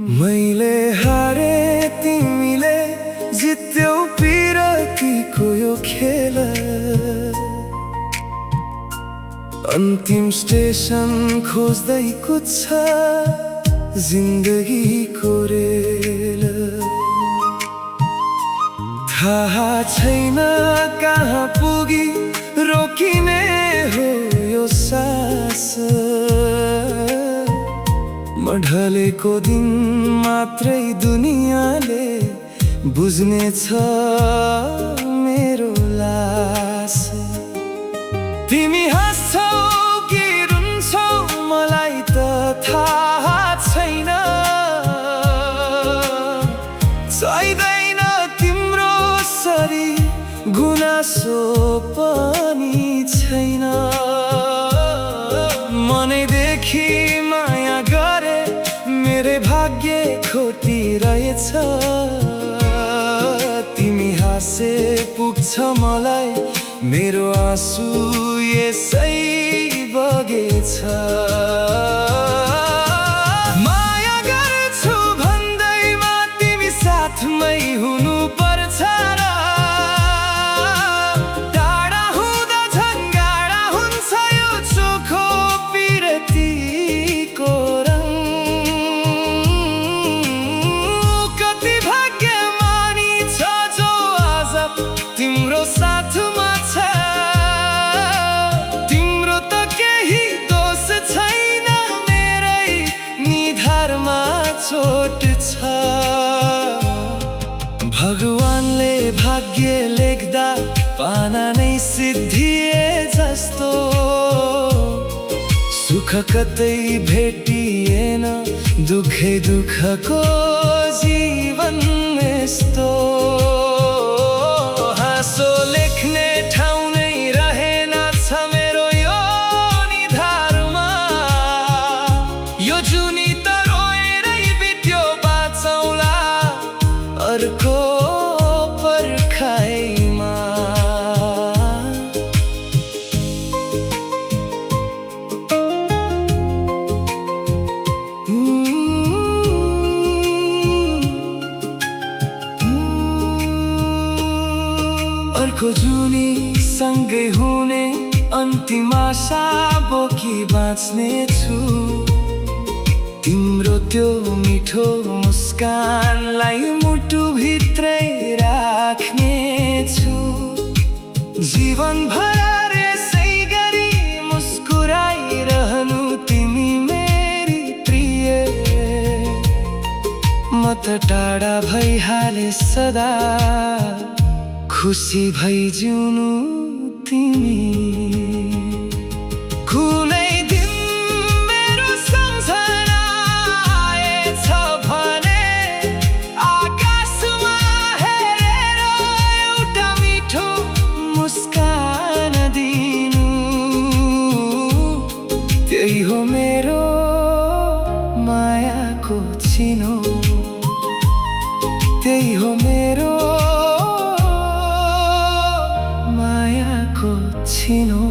मैले हारे तिमीले जित्यौ पिरतीको यो खेल। अन्तिम स्टेसन खोज्दै कुद्छ जिन्दगीको रेल। थाहा छैन कहाँ पुगी रोकिने हो यो सास। म ढलेको दिन मात्रै दुनियाँले बुझ्नेछ मेरो लास। तिमी हाँस्छौ कि रुन्छौ मलाई त थाहा छैन। चाहिँदैन तिम्रो सरी गुनासो पनि छैन। मनैदेखि माया गरे मेरै भाग्य खोटी रहेछ। तिमी हाँसे पुग्छ मलाई मेरो आँसु यसै बगेछ। माया गर्छु भन्दैमा तिमी साथमै हुनु पर्छ र। टाढा हुँदा झन् गाढा हुन्छ यो चोखो पिरतीको रङ। कति भाग्यमानी छ जो आज तिम्रो साथमा छ। तिम्रो त केही दोष छैन मेरै निधारमा चोट छ। भगवानले भाग्य लेख्दा पाना नै सिद्धिए जस्तो। सुख कतै भेटिएन दुखै दुःखको जीवन यस्तो। हाँसो लेख्ने ठाउँ नै रहेन छ मेरो यो निधारमा। यो जुनी त रोएरै बित्यो बाँचौला अर्को पर्खाइमा। अर्को जुनी सँगै हुने अन्तिम आशा बोकी बाँच्ने छु। तिम्रो त्यो मिठो मुस्कानलाई मुटुभित्रै राख्ने छु। जीवनभर यसै गरी मुस्कुराइरहनु तिमी मेरी प्रिय। म त टाढा भइहाले सदा खुसी भई जिउनु तिमी। कुनै दिन मेरो सम्झना आएछ भने आकाशमा हेरेर एउटा मिठो मुस्कान दिनु। त्यही हो मेरो मायाको चिनो। त्यही हो मेरो मायाको चिनो।